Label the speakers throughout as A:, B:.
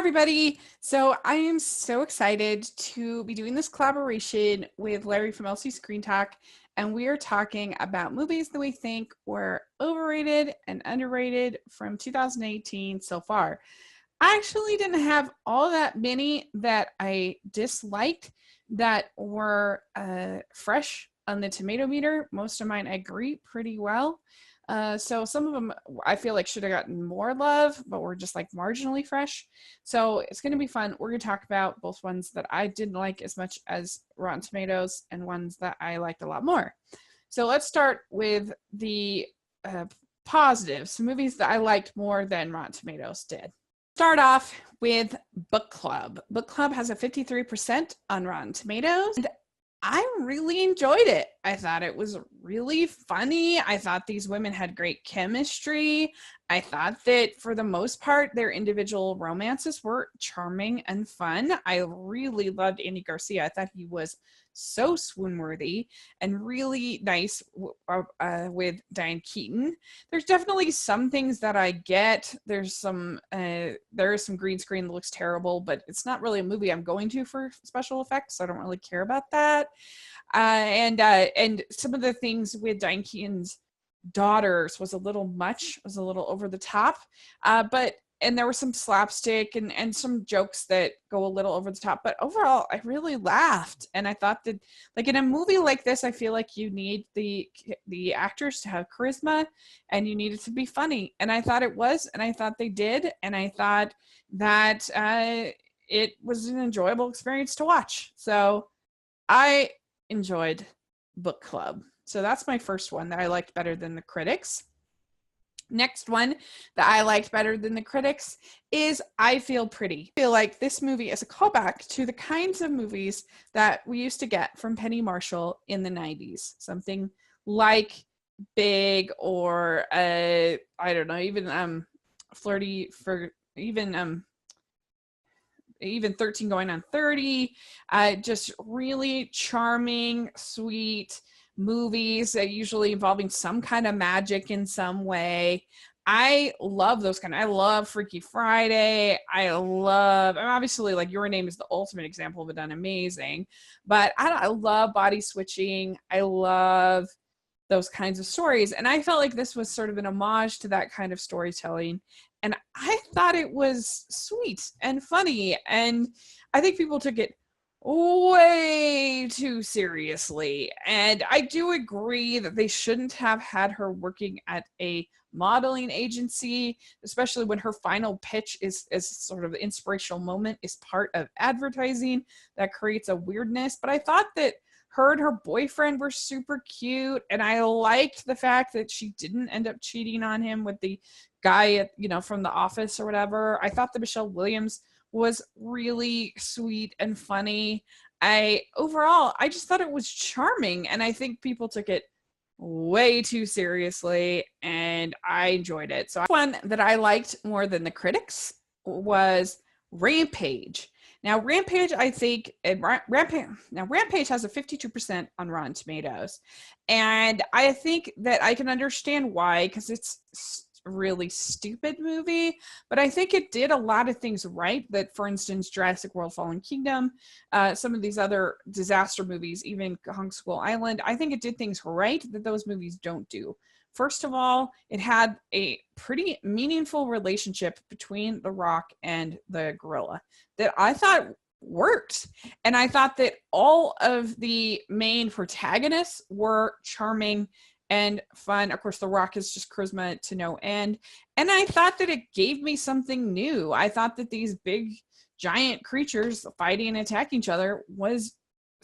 A: everybody. So I am so excited to be doing this collaboration with Larry from LCScreentalk, and we are talking about movies that we think were overrated and underrated from 2018 so far. I actually didn't have all that many that I disliked that were fresh on the Tomatometer. Most of mine I agree pretty well. So some of them I feel like should have gotten more love, but were just like marginally fresh. So it's going to be fun. We're going to talk about both ones that I didn't like as much as Rotten Tomatoes and ones that I liked a lot more. So let's start with the positives, movies that I liked more than Rotten Tomatoes did. Start off with Book Club. Book Club has a 53% on Rotten Tomatoes, and I really enjoyed it. I thought it was really funny. I thought these women had great chemistry. I thought that for the most part, their individual romances were charming and fun. I really loved Andy Garcia. I thought he was so swoon-worthy and really nice with Diane Keaton. There's definitely some things that I get. There is some green screen that looks terrible, but it's not really a movie I'm going to for special effects, so I don't really care about that. And some of the things with Diane Keaton's daughters was a little much, was a little over the top, and there was some slapstick and some jokes that go a little over the top, but overall I really laughed. And I thought that, like, in a movie like this, I feel like you need the actors to have charisma and you need it to be funny, and I thought it was, and I thought they did, and I thought that it was an enjoyable experience to watch. So I enjoyed Book Club. So that's my first one that I liked better than the critics. Next one that I liked better than the critics is I Feel Pretty. I feel like this movie is a callback to the kinds of movies that we used to get from Penny Marshall in the 90s. Something like Big, or I don't know, even Flirty, for even 13 Going on 30. Just really charming, sweet movies, usually involving some kind of magic in some way. I love those I love Freaky Friday. Obviously, like, Your Name is the ultimate example of it done amazing, but I love Body Switching. I love those kinds of stories, and I felt like this was sort of an homage to that kind of storytelling, and I thought it was sweet and funny, and I think people took it way too seriously. And I do agree that they shouldn't have had her working at a modeling agency, especially when her final pitch is sort of the inspirational moment is part of advertising. That creates a weirdness. But I thought that her and her boyfriend were super cute, and I liked the fact that she didn't end up cheating on him with the guy from The Office or whatever. I thought that Michelle Williams was really sweet and funny. Overall, I just thought it was charming, and I think people took it way too seriously, and I enjoyed it. So one that I liked more than the critics was Rampage. Now, Rampage, I think, Rampage has a 52% on Rotten Tomatoes, and I think that I can understand why, because it's really stupid movie, but I think it did a lot of things right that, for instance, Jurassic World Fallen Kingdom, some of these other disaster movies, even Kong Skull Island, I think it did things right that those movies don't do. First of all, it had a pretty meaningful relationship between The Rock and the gorilla that I thought worked. And I thought that all of the main protagonists were charming and fun. Of course, The Rock is just charisma to no end. And I thought that it gave me something new. I thought that these big, giant creatures fighting and attacking each other was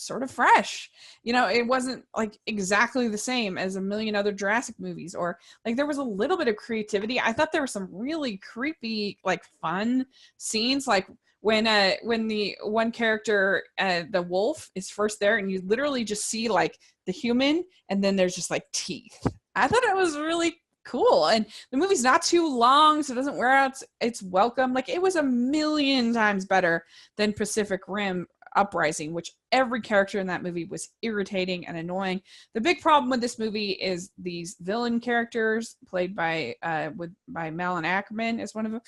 A: sort of fresh. It wasn't like exactly the same as a million other Jurassic movies, or like there was a little bit of creativity. I thought there were some really creepy, like, fun scenes, like when the one character, the wolf, is first there, and you literally just see like the human, and then there's just like teeth. I thought it was really cool, and the movie's not too long, so it doesn't wear out its welcome. Like, it was a million times better than Pacific Rim Uprising, which every character in that movie was irritating and annoying. The big problem with this movie is these villain characters played by Malin Ackerman is one of them.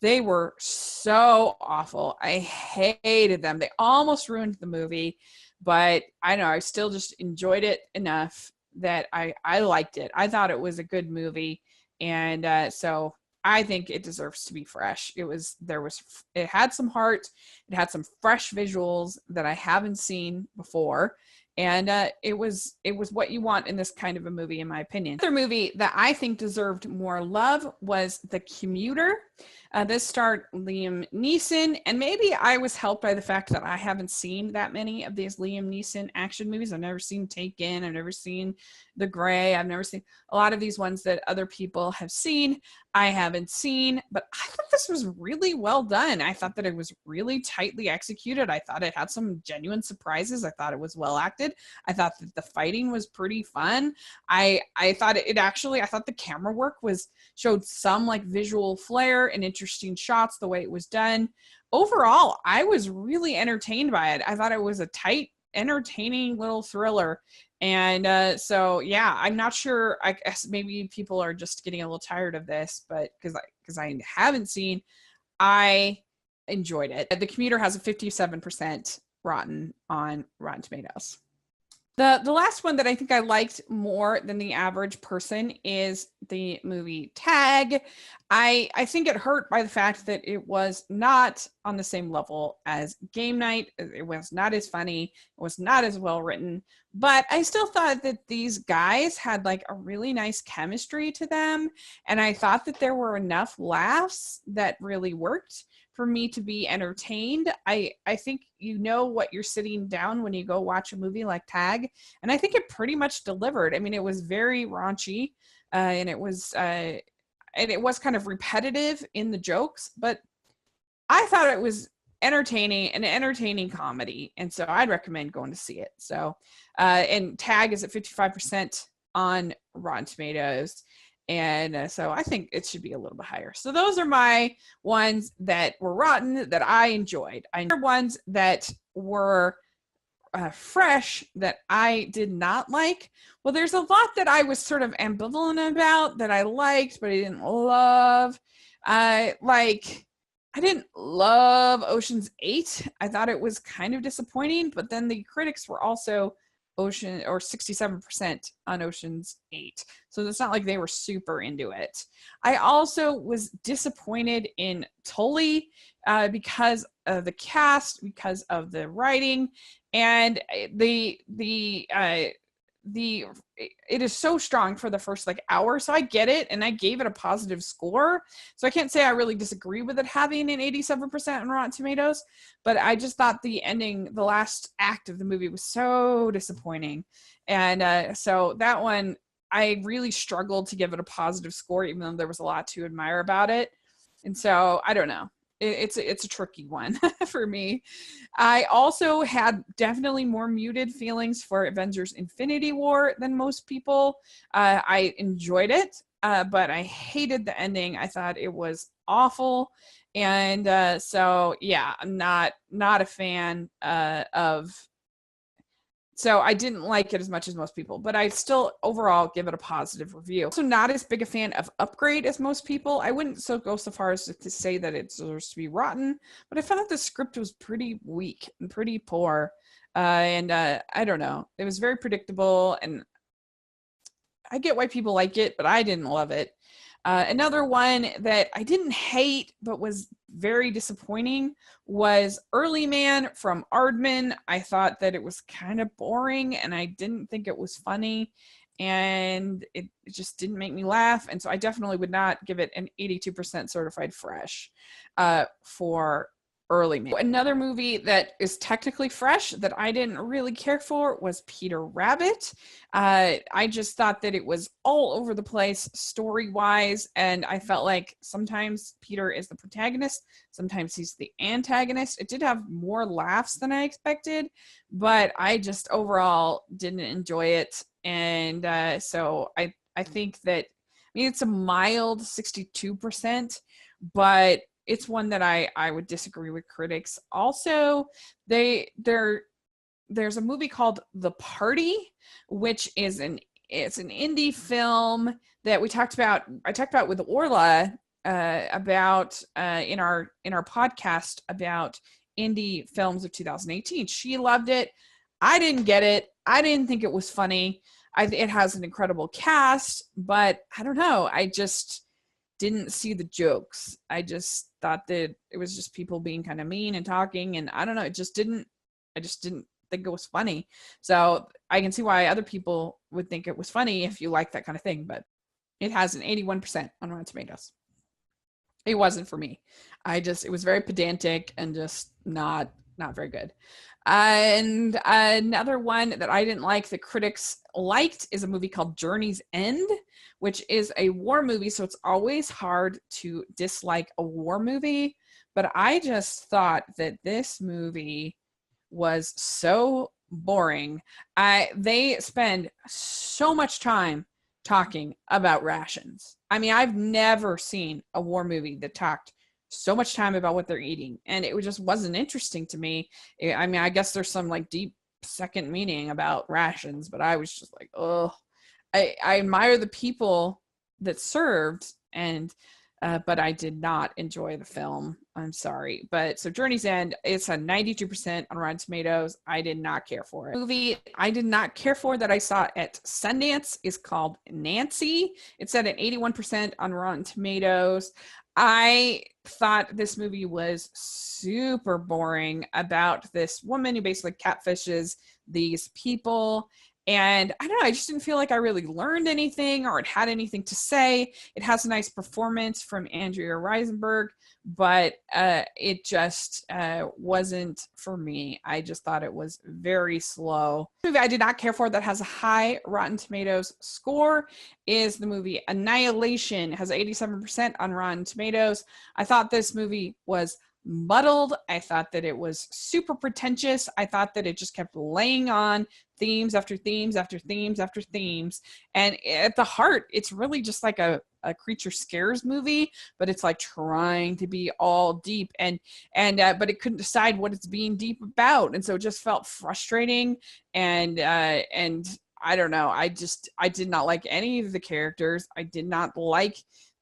A: They were so awful. I hated them. They almost ruined the movie, but I don't know, I still just enjoyed it enough that I liked it. I thought it was a good movie, and so I think it deserves to be fresh. It had some heart, it had some fresh visuals that I haven't seen before, and it was what you want in this kind of a movie, in my opinion. Another movie that I think deserved more love was The Commuter. This starred Liam Neeson, and maybe I was helped by the fact that I haven't seen that many of these Liam Neeson action movies. I've never seen Taken, I've never seen The Grey, I've never seen a lot of these ones that other people have seen. I haven't seen, but I thought this was really well done. I thought that it was really tightly executed. I thought it had some genuine surprises. I thought it was well acted. I thought that the fighting was pretty fun. I thought I thought the camera work showed some like visual flair and interesting shots the way it was done. Overall, I was really entertained by it. I thought it was a tight, entertaining little thriller. And so, yeah, I'm not sure. I guess maybe people are just getting a little tired of this, but because I haven't seen, I enjoyed it. The Commuter has a 57% rotten on Rotten Tomatoes. The last one that I think I liked more than the average person is the movie Tag. I think it hurt by the fact that it was not on the same level as Game Night. It was not as funny. It was not as well written. But I still thought that these guys had like a really nice chemistry to them. And I thought that there were enough laughs that really worked for me to be entertained. I think you know what you're sitting down when you go watch a movie like Tag, and I think it pretty much delivered. I mean, it was very raunchy, and it was kind of repetitive in the jokes, but I thought it was an entertaining comedy, and so I'd recommend going to see it. So, and Tag is at 55% on Rotten Tomatoes. And so I think it should be a little bit higher. So those are my ones that were rotten that I enjoyed. I know ones that were fresh that I did not like. Well, there's a lot that I was sort of ambivalent about that I liked, but I didn't love. I didn't love Ocean's 8. I thought it was kind of disappointing, but then the critics were also 67% on Ocean's 8. So it's not like they were super into it. I also was disappointed in Tully because of the cast, because of the writing, and it is so strong for the first like hour. So I get it, and I gave it a positive score. So I can't say I really disagree with it having an 87% on Rotten Tomatoes, but I just thought the ending, the last act of the movie was so disappointing. And so that one, I really struggled to give it a positive score, even though there was a lot to admire about it. And so I don't know. It's a tricky one for me. I also had definitely more muted feelings for Avengers Infinity War than most people. I enjoyed it, but I hated the ending. I thought it was awful. And so, yeah, I'm not a fan of. So I didn't like it as much as most people, but I still overall give it a positive review. Also not as big a fan of Upgrade as most people. I wouldn't go so far as to say that it deserves to be rotten, but I found that the script was pretty weak and pretty poor. And I don't know. It was very predictable, and I get why people like it, but I didn't love it. Another one that I didn't hate but was very disappointing was Early Man from Aardman. I thought that it was kind of boring, and I didn't think it was funny, and it just didn't make me laugh. And so I definitely would not give it an 82% certified fresh for Early Man. Another movie that is technically fresh that I didn't really care for was Peter Rabbit. I just thought that it was all over the place story-wise, and I felt like sometimes Peter is the protagonist, sometimes he's the antagonist. It did have more laughs than I expected, but I just overall didn't enjoy it. And so I think that, I mean, it's a mild 62%, but it's one that I would disagree with critics. Also, there's a movie called The Party, which is it's an indie film that I talked about with Orla about in our podcast about indie films of 2018. She loved it. I didn't get it. I didn't think it was funny. It has an incredible cast, but I don't know. I just didn't see the jokes. I just thought that it was just people being kind of mean and talking, and I don't know. I just didn't think it was funny. So I can see why other people would think it was funny if you like that kind of thing, but it has an 81% on Rotten Tomatoes. It wasn't for me. It was very pedantic and just not very good. And another one that I didn't like, the critics liked, is a movie called Journey's End, which is a war movie. So it's always hard to dislike a war movie. But I just thought that this movie was so boring. They spend so much time talking about rations. I mean, I've never seen a war movie that talked so much time about what they're eating, and it just wasn't interesting to me. I mean, I guess there's some like deep second meaning about rations, but I was just like, oh, I admire the people that served, and but I did not enjoy the film. I'm sorry. But so Journey's End, it's a 92% on Rotten Tomatoes. I did not care for it. Movie I did not care for that I saw at Sundance is called Nancy. It's at an 81% on Rotten Tomatoes. I thought this movie was super boring about this woman who basically catfishes these people. And I don't know, I just didn't feel like I really learned anything or it had anything to say. It has a nice performance from Andrea Riseborough, but it just wasn't for me. I just thought it was very slow. The movie I did not care for that has a high Rotten Tomatoes score is the movie Annihilation. It has 87% on Rotten Tomatoes. I thought this movie was muddled. I thought that it was super pretentious. I thought that it just kept laying on themes after themes after themes after themes. And at the heart, it's really just like a creature scares movie, but it's like trying to be all deep and but it couldn't decide what it's being deep about. And so it just felt frustrating. And I don't know. I did not like any of the characters. I did not like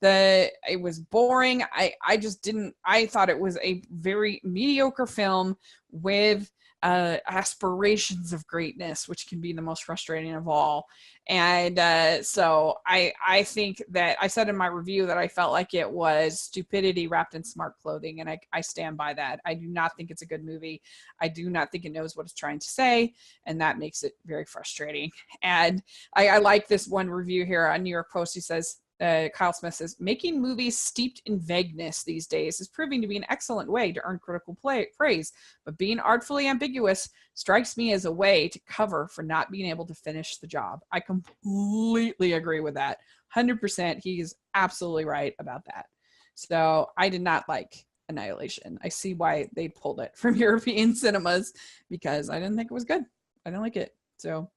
A: it was boring. I thought it was a very mediocre film with aspirations of greatness, which can be the most frustrating of all. And so I think that I said in my review that I felt like it was stupidity wrapped in smart clothing, and I stand by that. I do not think it's a good movie. I do not think it knows what it's trying to say, and that makes it very frustrating. And I like this one review here on New York Post. He says, Kyle Smith says, making movies steeped in vagueness these days is proving to be an excellent way to earn critical praise, but being artfully ambiguous strikes me as a way to cover for not being able to finish the job. I completely agree with that. 100%. He's absolutely right about that. So I did not like Annihilation. I see why they pulled it from European cinemas because I didn't think it was good. I didn't like it. So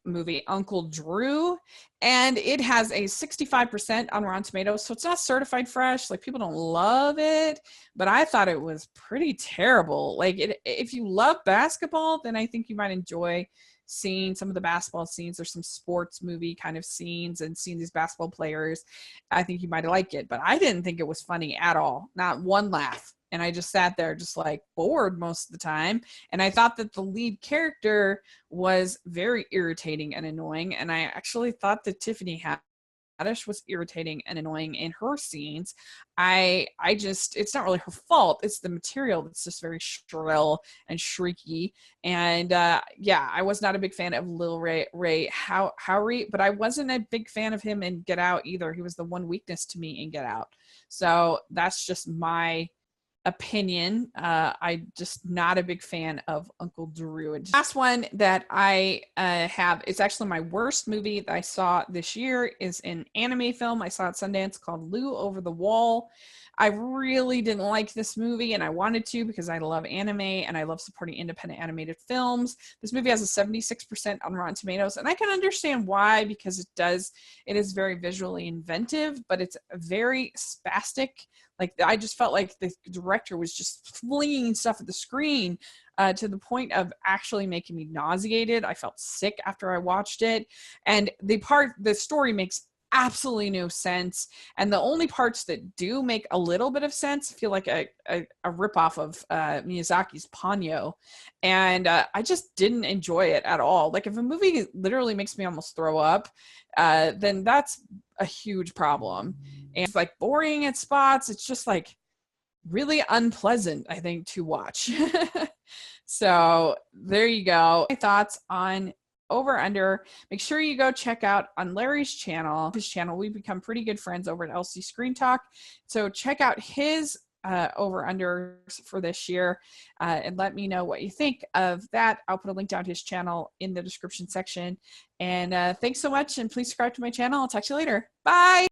A: movie Uncle Drew, and it has a 65% on Rotten Tomatoes, so it's not certified fresh. Like, people don't love it, but I thought it was pretty terrible. Like, if you love basketball, then I think you might enjoy seeing some of the basketball scenes. There's some sports movie kind of scenes and seeing these basketball players. I think you might like it, but I didn't think it was funny at all. Not one laugh. And I just sat there just like bored most of the time. And I thought that the lead character was very irritating and annoying. And I actually thought that Tiffany Haddish was irritating and annoying in her scenes. It's not really her fault. It's the material that's just very shrill and shrieky. And I was not a big fan of Lil Ray Howery, but I wasn't a big fan of him in Get Out either. He was the one weakness to me in Get Out. So that's just my opinion. I just not a big fan of Uncle Drew. And last one that I have is actually my worst movie that I saw this year is an anime film I saw at Sundance called Lou Over the Wall. I really didn't like this movie, and I wanted to because I love anime and I love supporting independent animated films. This movie has a 76% on Rotten Tomatoes, and I can understand why, because it is very visually inventive, but it's very spastic. Like, I just felt like the director was just flinging stuff at the screen to the point of actually making me nauseated. I felt sick after I watched it. And the story makes absolutely no sense. And the only parts that do make a little bit of sense feel like a ripoff of Miyazaki's Ponyo. And I just didn't enjoy it at all. Like if a movie literally makes me almost throw up, then that's a huge problem. And it's like boring at spots. It's just like really unpleasant, I think, to watch. So there you go. My thoughts on Over Under. Make sure you go check out on Larry's channel. His channel, we've become pretty good friends over at LCScreentalk. So check out his over unders for this year and let me know what you think of that. I'll put a link down to his channel in the description section. And thanks so much. And please subscribe to my channel. I'll talk to you later. Bye.